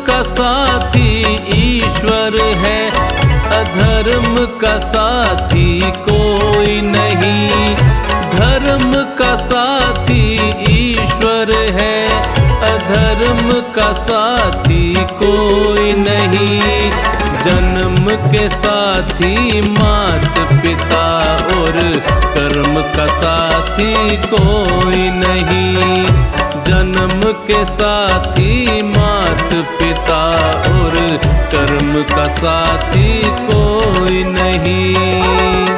का साथी ईश्वर है, अधर्म का साथी कोई नहीं। धर्म का साथी ईश्वर है, अधर्म का साथी कोई नहीं। जन्म के साथी मात पिता और कर्म का साथी कोई नहीं। जन्म के साथी मात पिता और कर्म का साथी कोई नहीं।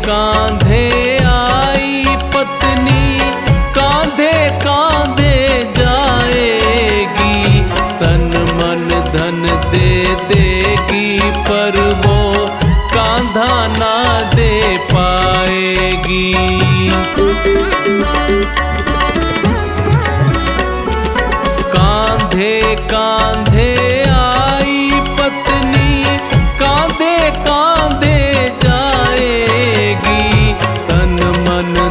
कांधे आई पत्नी, कांधे कांधे जाएगी। तन मन धन दे देगी, पर वो कांधा ना दे पाएगी। कांधे कांधे आई पत्नी, कांधे कांधे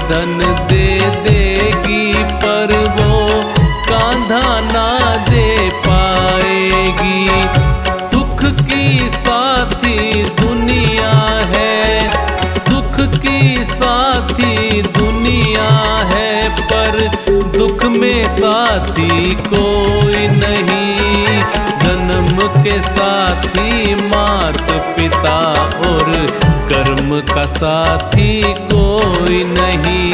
धन दे देगी, पर वो कांधा ना दे पाएगी। सुख की साथी दुनिया है, सुख की साथी दुनिया है, पर दुख में साथी कोई नहीं। जन्म के साथी मात पिता और कर्म का साथी कोई नहीं।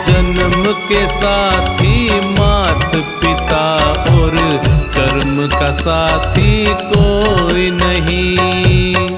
जन्म के साथी मात पिता और कर्म का साथी कोई नहीं।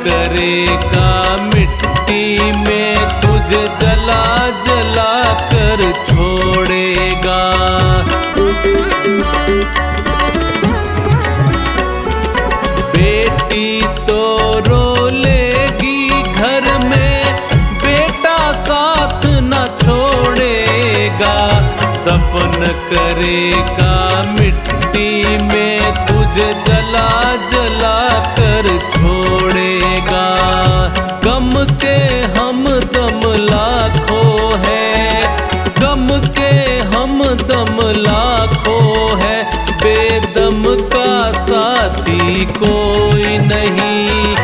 करेगा मिट्टी में तुझे जला जला कर छोड़ेगा। बेटी तो रो लेगी घर में, बेटा साथ न छोड़ेगा। दफन करेगा मिट्टी में तुझे जला जला कर छोड़ेगा। गम के हम दम लाखों है, गम के हम दम लाखों है, बेदम का साथी कोई नहीं।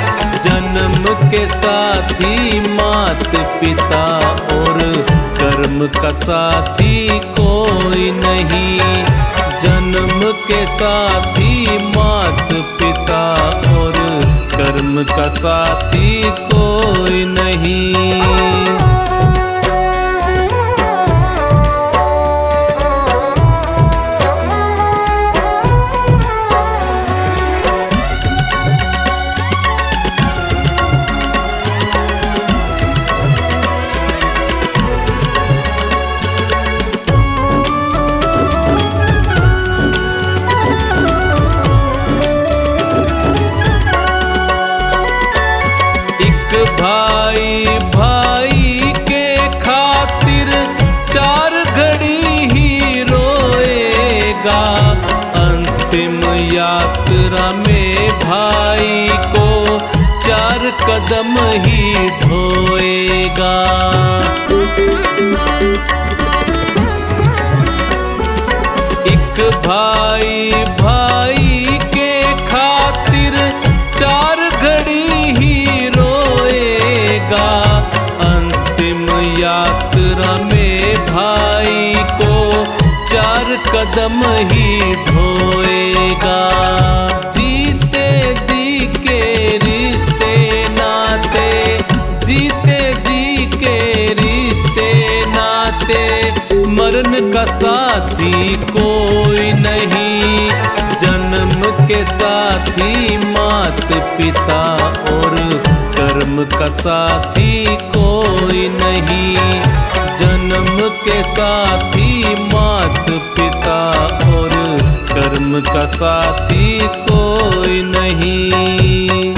जन्म के साथी मात पिता और कर्म का साथी कोई नहीं। जन्म के साथी मात पिता और कर्म का साथी कोई नहीं। भाई भाई के खातिर 4 घड़ी ही रोएगा। अंतिम यात्रा में भाई को 4 कदम ही ढोएगा। एक भाई भाई के खातिर 4 घड़ी ही रोएगा। अंतिम यात्रा में भाई को चार कदम ही ढोएगा। जीते जी के रिश्ते नाते, जीते जी के रिश्ते नाते, मरण का साथी कोई नहीं। जन्म के साथी मात पिता और कर्म का साथी कोई नहीं। जन्म के साथी मात पिता और कर्म का साथी कोई नहीं।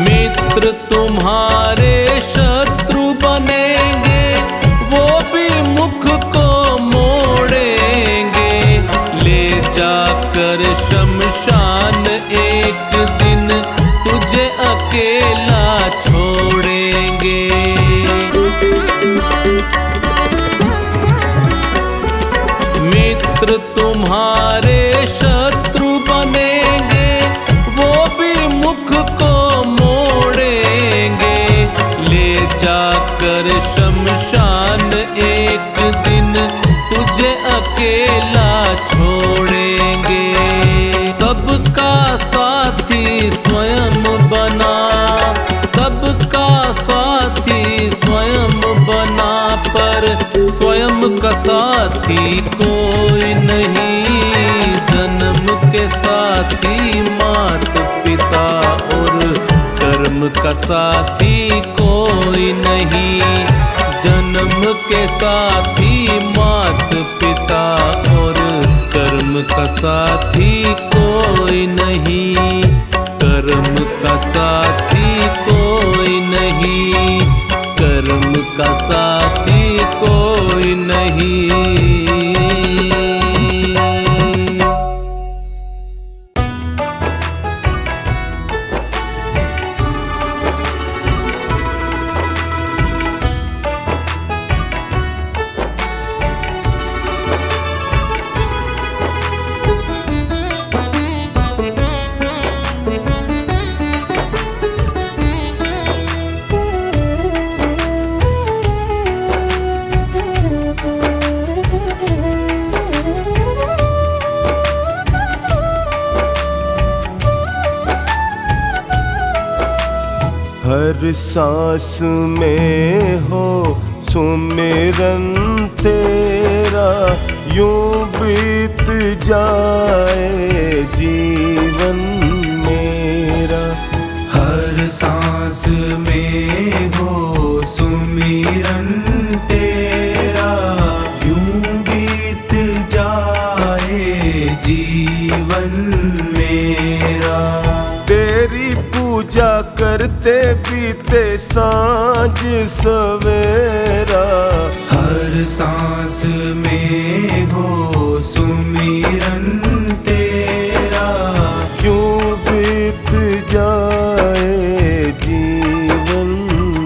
मित्र तुम्हारे शत्रु बनेंगे, वो भी मुख को मोड़ेंगे। ले जाकर शमशान एक दिन तुझे अकेला छोड़ेंगे। मित्र तुम्हारे शत्रु बनेंगे, वो भी मुख को ले जाकर शमशान एक दिन तुझे अकेला छोड़ेंगे। सबका साथी स्वयं बना, सबका साथी स्वयं बना, पर स्वयं का साथी कोई नहीं। जन्म के साथी मात पिता और कर्म का साथी कोई नहीं। जन्म के साथी मात पिता और कर्म का साथी कोई नहीं। कर्म का साथी कोई नहीं। कर्म का साथी कोई नहीं। हर सांस में हो सुमिरन तेरा, यूं बीत जाए जीवन मेरा। हर सांस में हो सुमिरन तेरा, यूं बीत जाए जीवन मेरा। तेरी पूजा करते बीते सांझ सवेरा। हर सांस में हो सुमिरन तेरा, यूं बीत जाए जीवन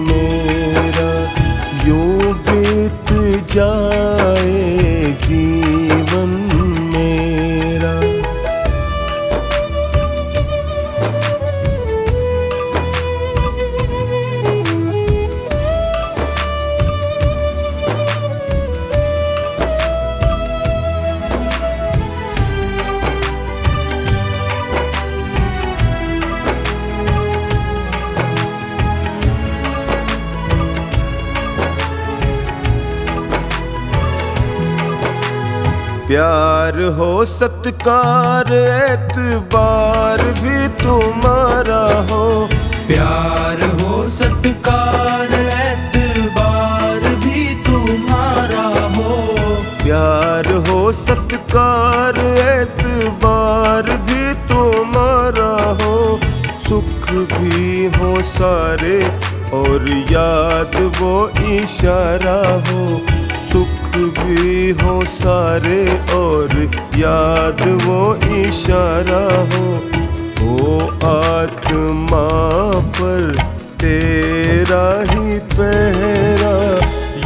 मेरा। यूं बीत जाए जीवन मेरा। प्यार हो सत्कार एतबार भी तुम्हारा हो। प्यार हो सत्कार एतबार भी तुम्हारा हो। प्यार हो सत्कार एतबार भी तुम्हारा हो। सुख भी हो सारे और याद वो इशारा हो। सुख भी हो सारे और याद वो इशारा हो आत्मा पर तेरा ही पहरा,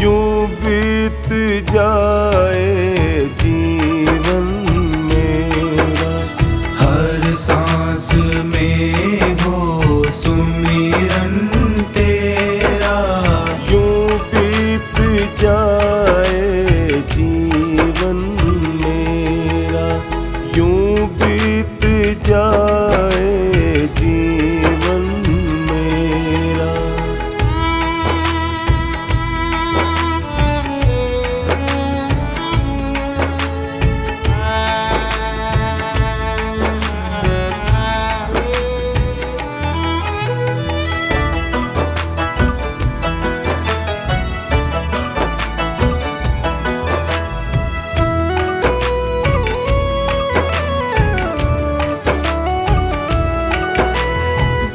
यूं बीत जाए जीवन मेरा। हर सांस में हो सुमिरन तेरा, यूं बीत जाए जीवन मेरा, यूं बीत जाए जीवन मेरा।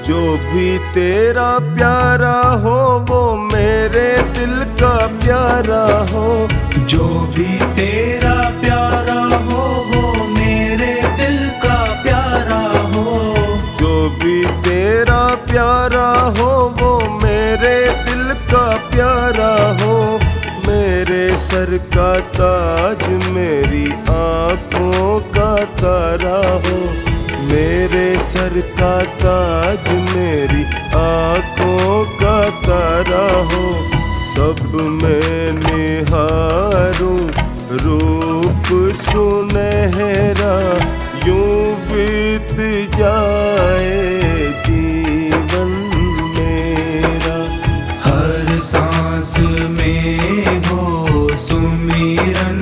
जो भी तेरा प्यारा हो वो मेरे दिल का प्यारा हो, जो भी तेरा प्यारा हो वो मेरे दिल का प्यारा हो, जो भी तेरा प्यारा हो वो मेरे दिल का प्यारा हो। मेरे सर का ताज मेरी आँखों का तारा हो, मेरे सर का ताज मेरी आँखों का तारा हो। सब में निहारूं रूप सुनहरा, यूं बीत जाए जीवन मेरा। हर सांस में हो सुमिरन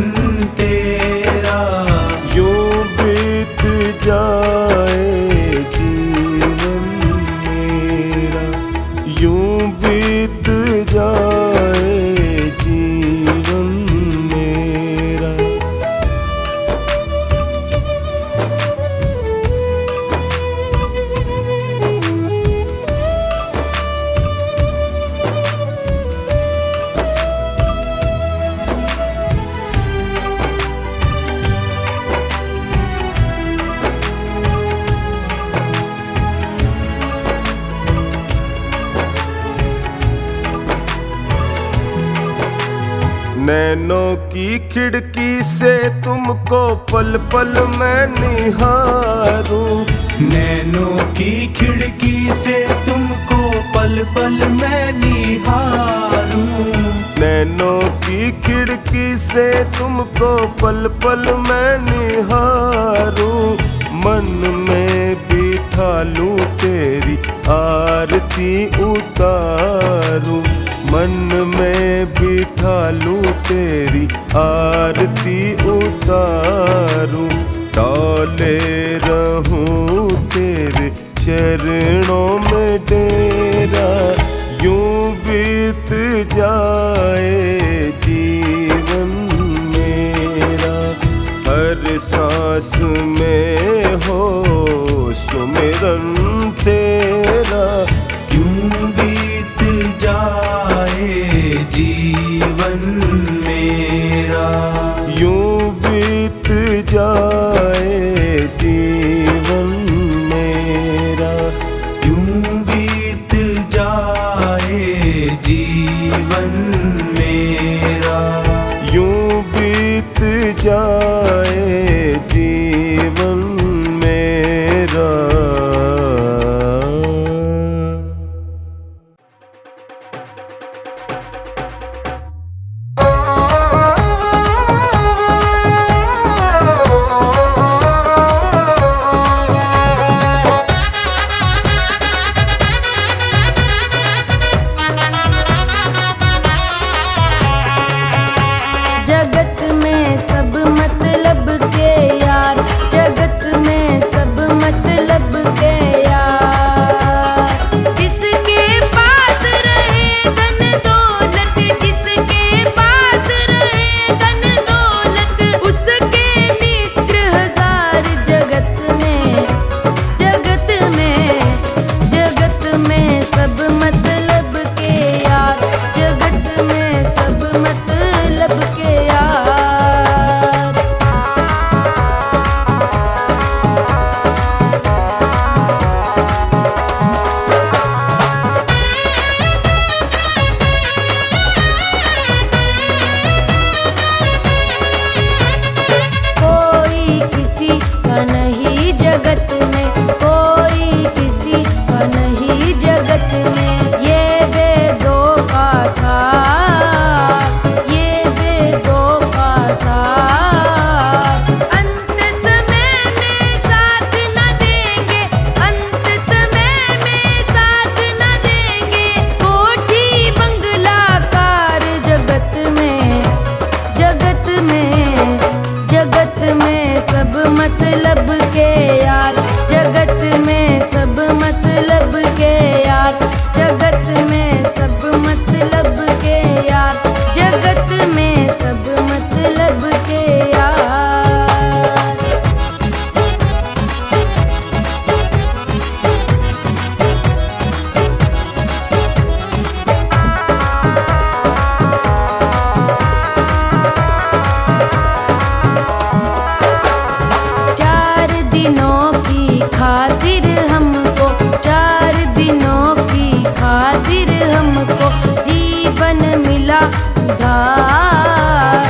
तेरा, यूं बीत जाए जीवन मेरा, यूं बीत जाए जीवन मेरा। नैनों की खिड़की से तुमको पल पल मैं निहारूं, नैनों की खिड़की से तुमको पल पल मैं निहारूं, नैनों की खिड़की से तुमको पल पल मैं निहारूं। मन में बिठा लूं तेरी आरती उतारूं, मन में बिठा लूं तेरी आरती उतारूं। डोले रहूं तेरे चरणों में डेरा, यूं बीत जाए जीवन मेरा। हर सांस में हो सुमिरन तेरा, यूं बीत जाए जीवन मेरा, यूं बीत जाए जीवन मेरा, यूं बीत जाए जीवन मेरा, यूं बीत जाए जीवन मेरा। में सब मतलब के यार, जगत में सब मतलब के यार, जगत में सब मतलब के यार, जगत में सब मतलब के यार। चार दिनों की खातिर हमको, चार दिनों की खातिर हमको जीवन मिला उधार,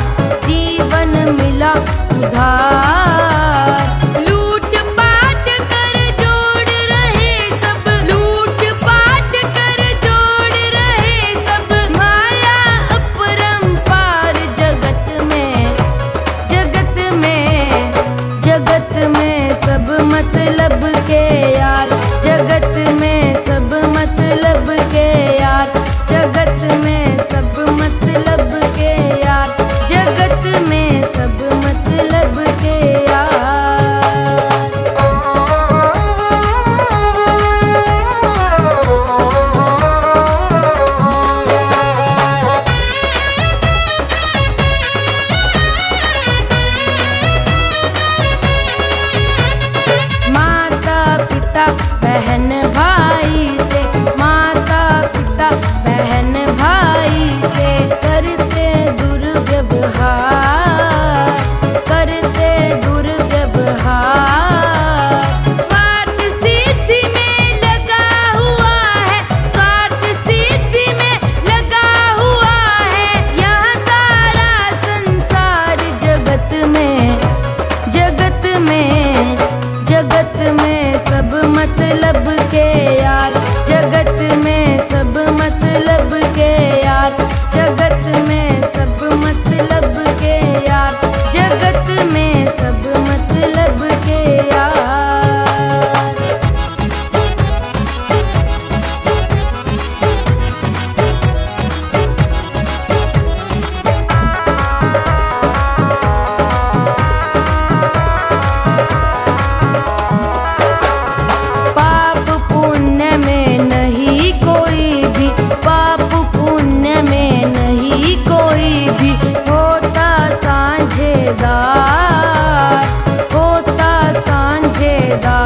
जीवन मिला उधार। लूट पाट कर जोड़ रहे सब, लूट पाट कर जोड़ रहे सब, माया अपरंपार जगत में, जगत में, जगत में सब मतलब के यार, जगत में सब मतलब के यार, जगत में सब मतलब के यार, जगत में सब मतलब के यार। माता पिता बहन भाई से, माता पिता बहन भाई से करते दुर्व्यवहार, करते दुर्व्यवहार। स्वार्थ सिद्धि में लगा हुआ है, स्वार्थ सिद्धि में लगा हुआ है यह सारा संसार। जगत में, जगत में, जगत में सब मतलब के यार, जगत में सब मतलब के यार, जगत में सब मतलब के यार, जगत में सब मतलब के यार। पाप पुण्य में नहीं कोई भी, पाप पुण्य में नहीं कोई भी होता साझेदार, होता साझेदार।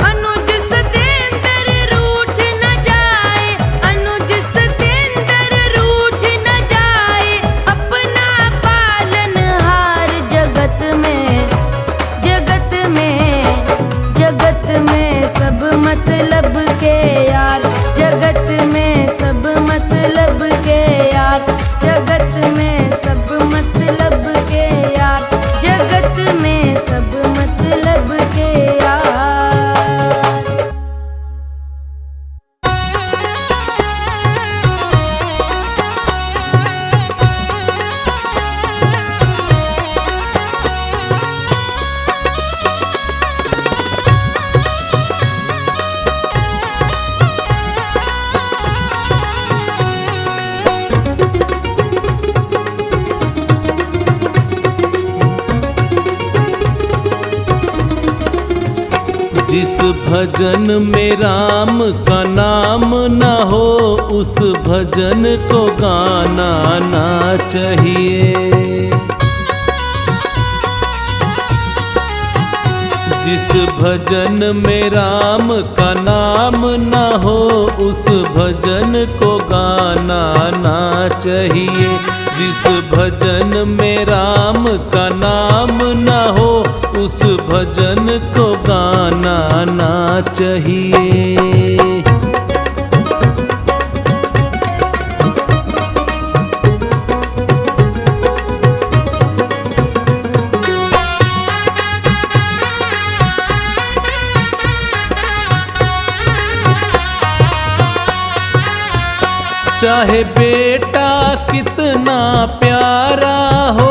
अनुज सतेंद्र रूठ न जाए, अनुज सतेंद्र रूठ न जाए अपना पालनहार। जगत में, जगत में, जगत में सब मतलब के यार, जगत में सब मतलब के यार, जगत में सब मतलब के यार, जगत में सब मतलब के यार। जिस भजन में राम का नाम न हो उस भजन को गाना ना चाहिए। जिस भजन में राम का नाम न हो उस भजन को गाना ना चाहिए। जिस भजन में राम का नाम न हो उस भजन को गाना ना चाहिए। चाहे बेटा कितना प्यारा हो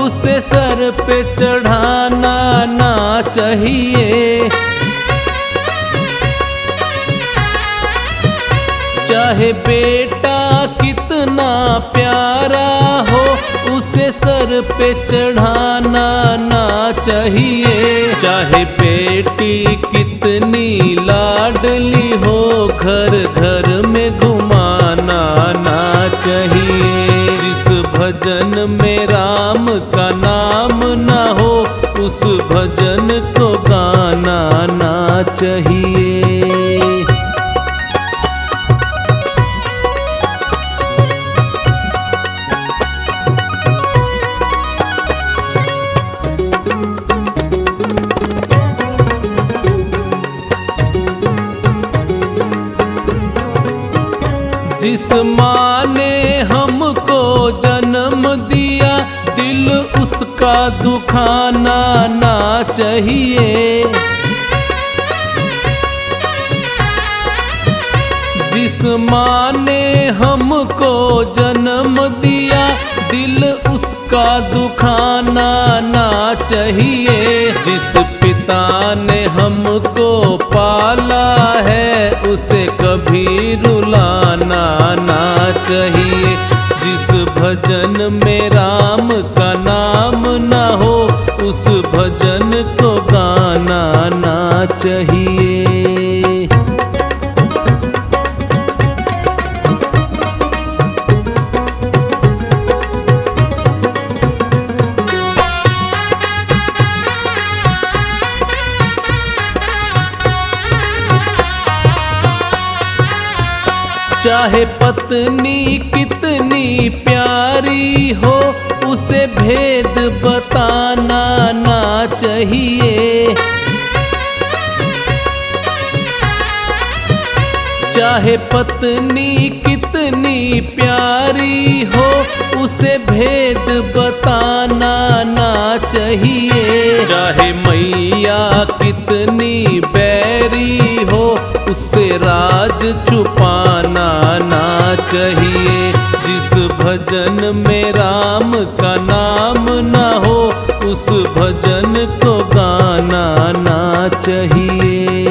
उसे सर पे चढ़ाना ना चाहिए। चाहे बेटा कितना प्यारा हो उसे सर सर पे चढ़ाना ना चाहिए। चाहे बेटी कितनी लाडली हो, घर घर में घुमाना ना चाहिए। जिस भजन में राम का नाम ना हो, उस भजन को गाना ना चाहिए। जिस माँ ने हमको जन्म दिया, दिल उसका दुखाना ना चाहिए। जिस माँ ने हमको जन्म दिया, दिल उसका दुखाना ना चाहिए। जिस पिता ने हमको पाला है, उसे कभी रुलाना ना चाहिए। जिस भजन में राम का नाम ना हो, उस भजन को गाना ना चाहिए। चाहे पत्नी कितनी प्यारी हो, उसे भेद बताना ना चाहिए। चाहे पत्नी कितनी प्यारी हो, उसे भेद बताना ना चाहिए। चाहे मैया कितनी बैरी हो, उससे राज छुपाना ना चाहिए। जिस भजन में राम का नाम ना हो, उस भजन को गाना ना चाहिए।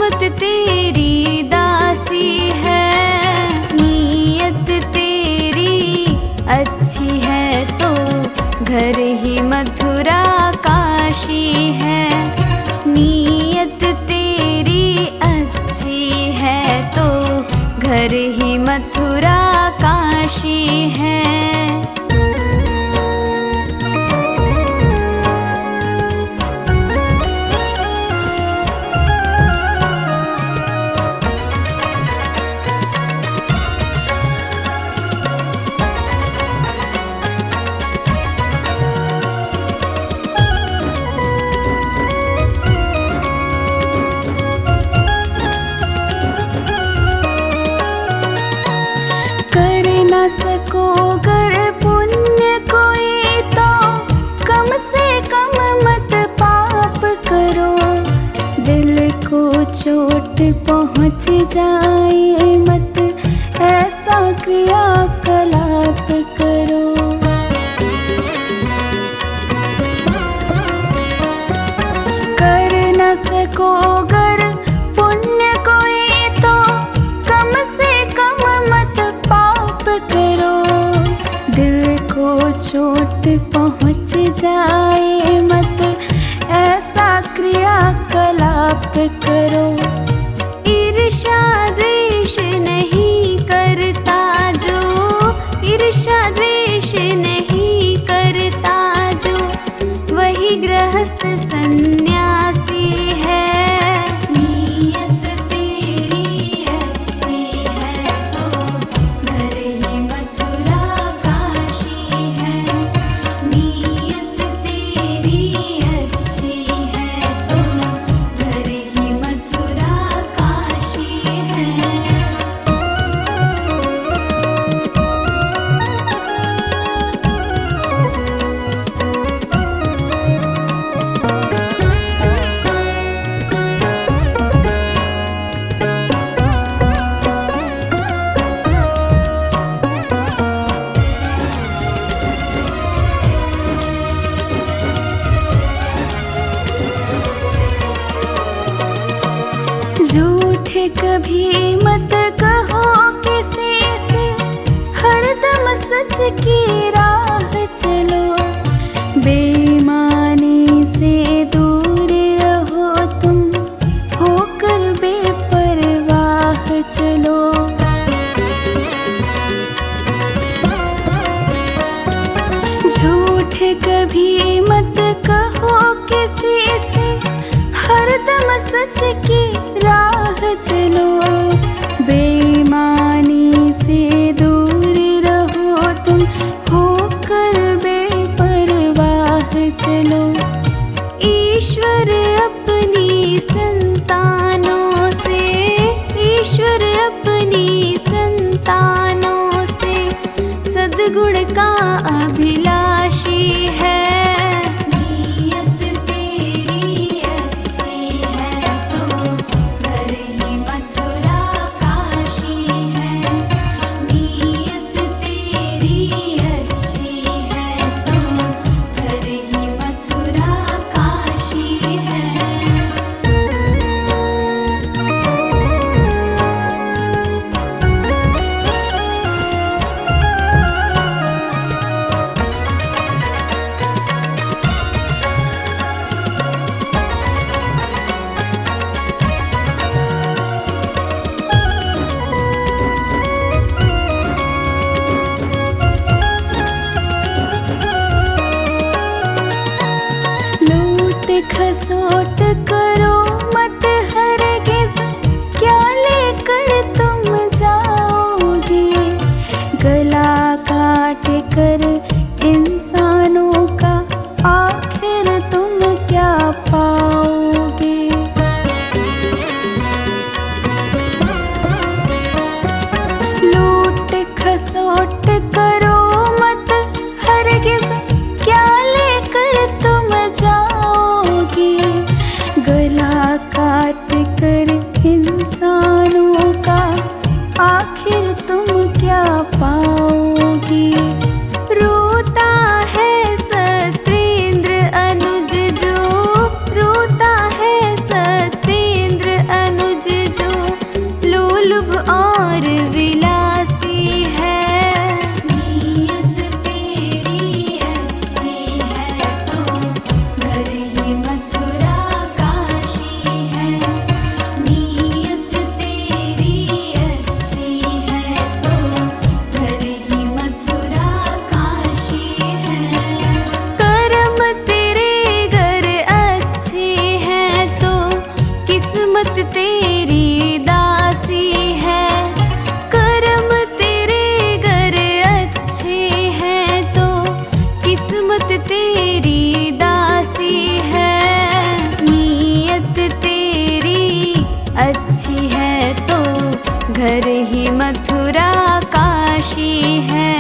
किस्मत तेरी दासी है, नीयत तेरी अच्छी है तो घर ही मथुरा काशी है। नीयत तेरी अच्छी है तो घर ही मथुरा काशी है। सको कर पुण्य कोई तो कम से कम मत पाप करो। दिल को चोट पहुँच जाए मत ऐसा क्रियाकलाप करो। कर न सको गर पुण्य कोई तो कम से कम मत पाप करो। दिल को चोट पहुँच जाए मत ऐसा क्रियाकलाप करो। ईर्ष्या द्वेष नहीं करता जो, ईर्ष्या द्वेष नहीं करता जो, वही गृहस्थ सन्यासी है। नीयत तेरी अच्छी है तो घर ही मथुरा काशी है। नीयत तेरी अच्छी है तो घर ही मथुरा काशी है। झूठ कभी मत कहो किसी से, हरदम सच की राह चलो। बेईमानी से दूर रहो तुम, होकर बेपरवाह चलो। झूठ कभी मत कहो किसी से, हरदम सच की राह चलो। बेईमानी से दूर रहो तुम, होकर बेपरवाह चलो। ईश्वर अपनी संतानों से, ईश्वर अपनी संतानों से सद्गुण का अभिलाषी है। नीयत तेरी अच्छी है तो घर ही मथुरा काशी है। नीयत तेरी अच्छी है तो घर ही मथुरा काशी है। लूट खसोट करो मत हरगिज़, क्या लेकर तुम जाओगे। गला काट कर इंसानों का आखिर तुम क्या पाओगे। लूट खसोट करो मत हरगिज़, क्या लेकर तुम जाओगे। गला काट कर इंसानों का आखिर तुम क्या पाओगे। रोता है सत्येंद्र अनुज जो, रोता है सत्येंद्र अनुज किस्मत तेरी दासी है, कर्म तेरे गर अच्छे हैं तो किस्मत तेरी दासी है। नीयत तेरी अच्छी है तो घर ही मथुरा काशी है।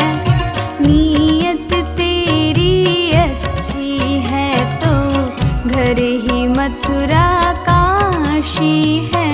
नीयत तेरी अच्छी है तो घर ही मथुरा काशी है।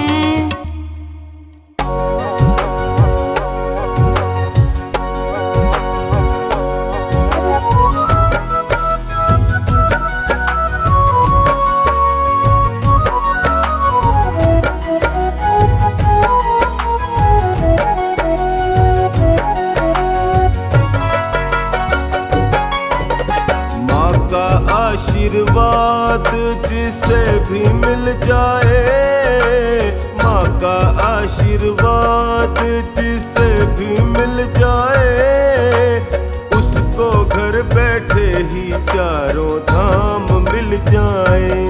आशीर्वाद जिसे भी मिल जाए, माँ का आशीर्वाद जिसे भी मिल जाए, उसको घर बैठे ही चारों धाम मिल जाए।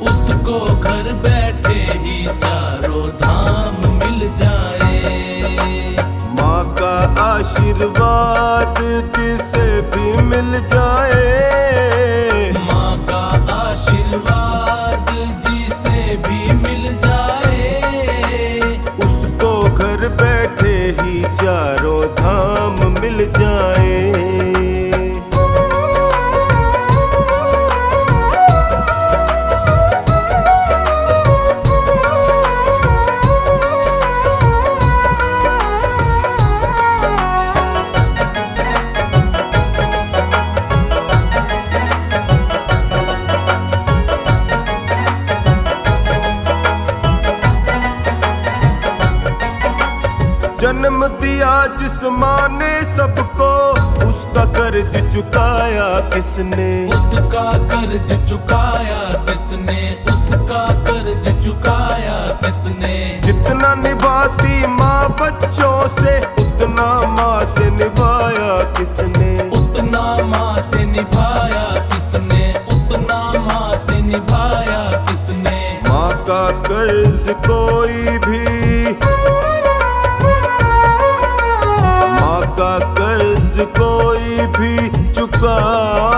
उसको घर बैठे ही चारों धाम मिल जाए। माँ का आशीर्वाद जिसे भी मिल जाए, माँ का आशीर्वाद जिसे भी मिल जाए, उसको घर बैठे ही चारों धाम मिल जाए। जन्म दिया जिस माँ ने सबको, उसका कर्ज चुकाया किसने? उसका कर्ज चुकाया किसने? उसका कर्ज चुकाया किसने? जितना निभाती माँ बच्चों से, उतना माँ से निभाया किसने? उतना माँ से निभाया किसने? उतना माँ से निभाया किसने? माँ का कर्ज कोई भी, का कर्ज कोई भी चुका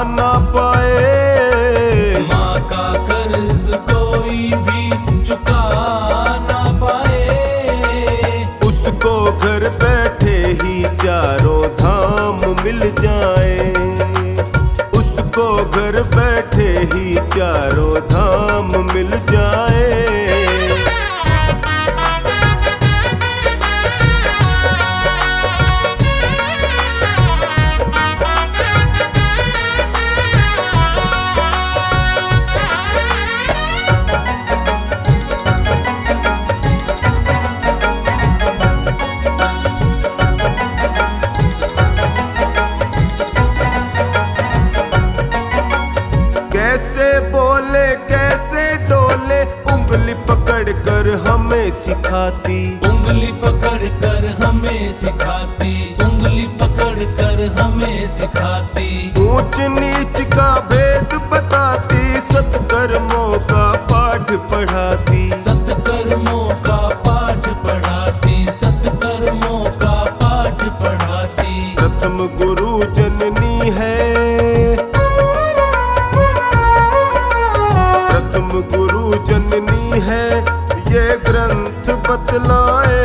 ना पाए। माँ का कर्ज कोई भी चुका ना पाए, उसको घर बैठे ही चारों धाम मिल जाए। उसको घर बैठे ही चारों धाम मिल जाए। कैसे बोले कैसे डोले, उंगली पकड़ कर हमें सिखाती। उंगली पकड़ कर हमें सिखाती। उंगली पकड़ कर हमें सिखाती। ऊंच नीच का भेद बताती, सत्कर्मों का पाठ पढ़ाती। सत्कर्मों का पाठ पढ़ाती। सत्कर्मों का पाठ पढ़ाती। प्रथम गुरु जननी है, गुरु जननी है, ये ग्रंथ बतलाए।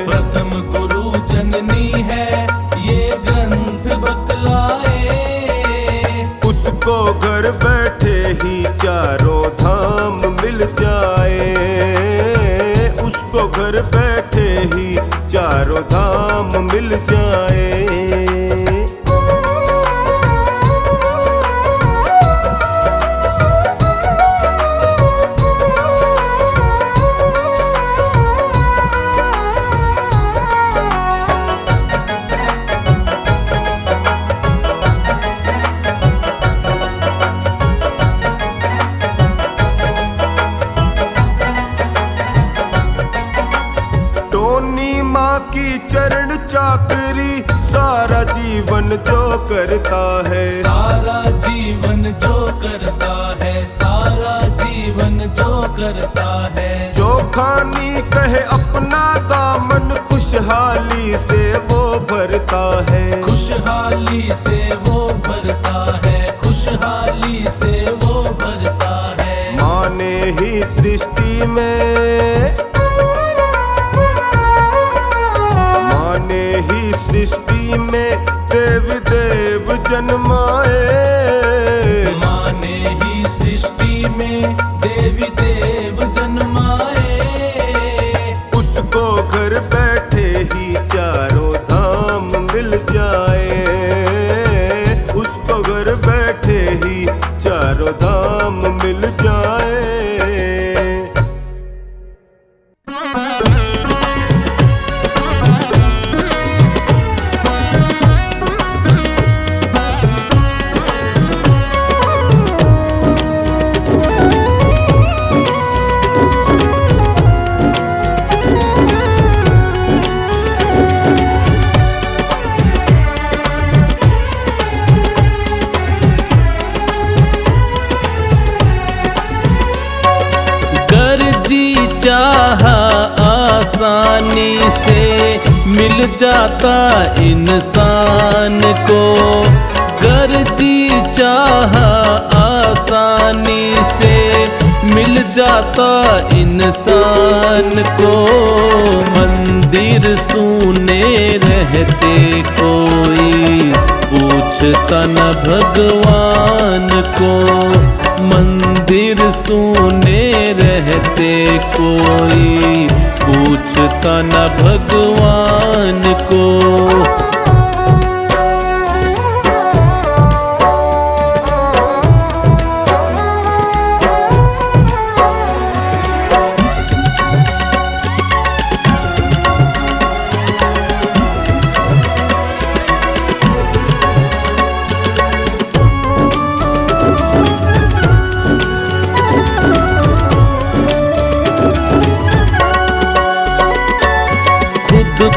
प्रथम गुरु जननी है, ये ग्रंथ बतलाए। उसको घर बैठे ही चारों धाम मिल जाए। उसको घर बैठे ही चारों धाम मिल जाए। की चरण चाकरी सारा जीवन जो करता है। सारा जीवन जो करता है। सारा जीवन जीवन जो करता है। जो खानी कहे अपना दामन खुशहाली से वो भरता है। खुशहाली से वो भरता है, खुशहाली से वो भरता है। माँ ने ही सृष्टि में, माँ ने ही सृष्टि में देव देव जन्माए। माँ ने ही सृष्टि में देवी देव जन्माए। उसको घर बैठे ही चारों धाम मिल जाए। उसको घर बैठे ही चारों धाम मिल जाए। चाहा आसानी से मिल जाता इंसान को। गर्जी चाहा आसानी से मिल जाता इंसान को। मंदिर सूने रहते कोई पूछता न भगवान को। मंदिर सूने रहते कोई पूछता न भगवान को।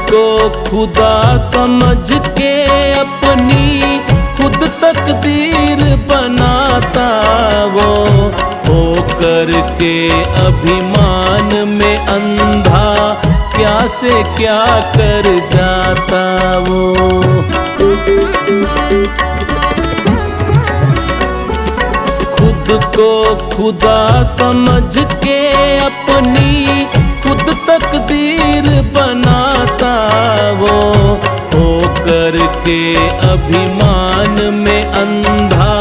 को खुदा समझ के अपनी खुद तकदीर बनाता वो। होकर के अभिमान में अंधा क्या से क्या कर जाता वो। खुद को खुदा समझ के अपनी खुद तकदीर बनाता वो। होकर के अभिमान में अंधा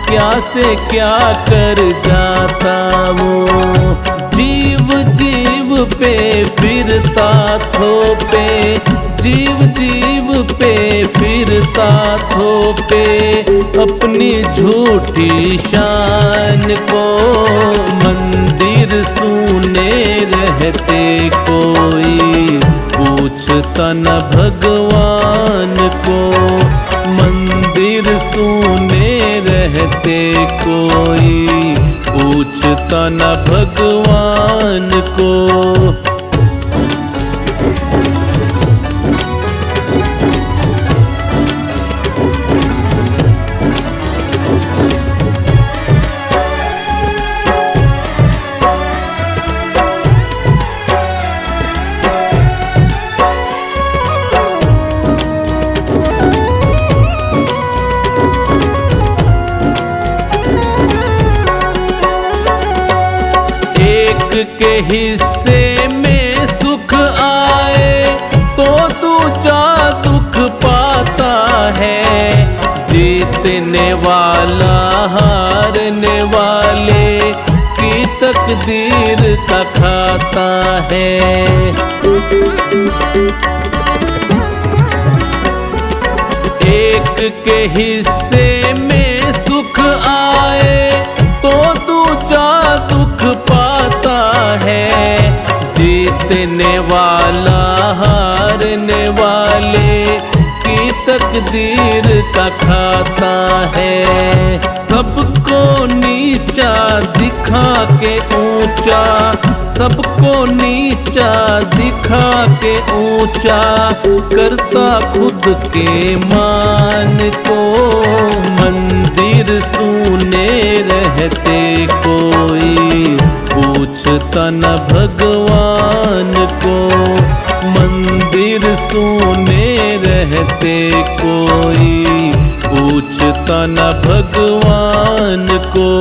क्या से क्या कर जाता वो। जीव जीव पे फिरता थोपे, जीव जीव पे फिरता थोपे अपनी झूठी शान को। मंदिर सूने रहते कोई पूछता न भगवान को। मंदिर सूने रहते कोई पूछता न भगवान को। के हिस्से में सुख आए तो दूजा दुख पाता है। जीतने वाला हारने वाले की तकदीर का खाता है। एक के हिस्से में सुख आए तो दूजा दुख पाता है। जीतने वाला हारने वाले की तकदीर का खाता है। सबको नीचा दिखा के ऊंचा, सबको नीचा दिखा के ऊंचा करता खुद के मान को। मंदिर सूने रहते कोई पूछता न भगवान को। मंदिर सूने रहते कोई पूछता न भगवान को।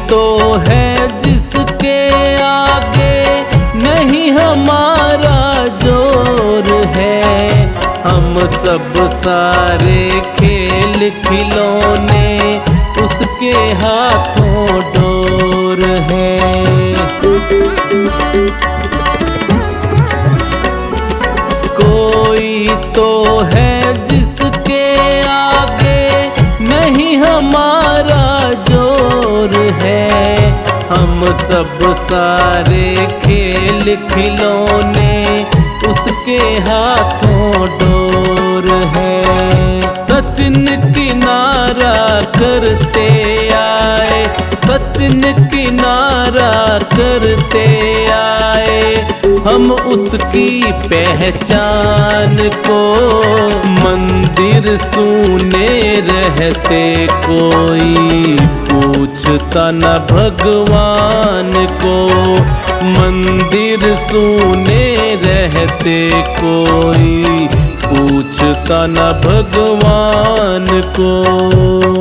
तो है जिसके आगे नहीं हमारा जोर है। हम सब सारे खेल खिलौने उसके हाथों डोर है। कोई तो है जिसके आगे नहीं हमारा जोर है। हम सब सारे खेल खिलौने उसके हाथों डोर है। सचिन किनारा करते आए, सचिन किनारा करते आए हम उसकी पहचान को। मंदिर सूने रहते कोई पूछता न भगवान को। मंदिर सूने रहते कोई पूछता न भगवान को।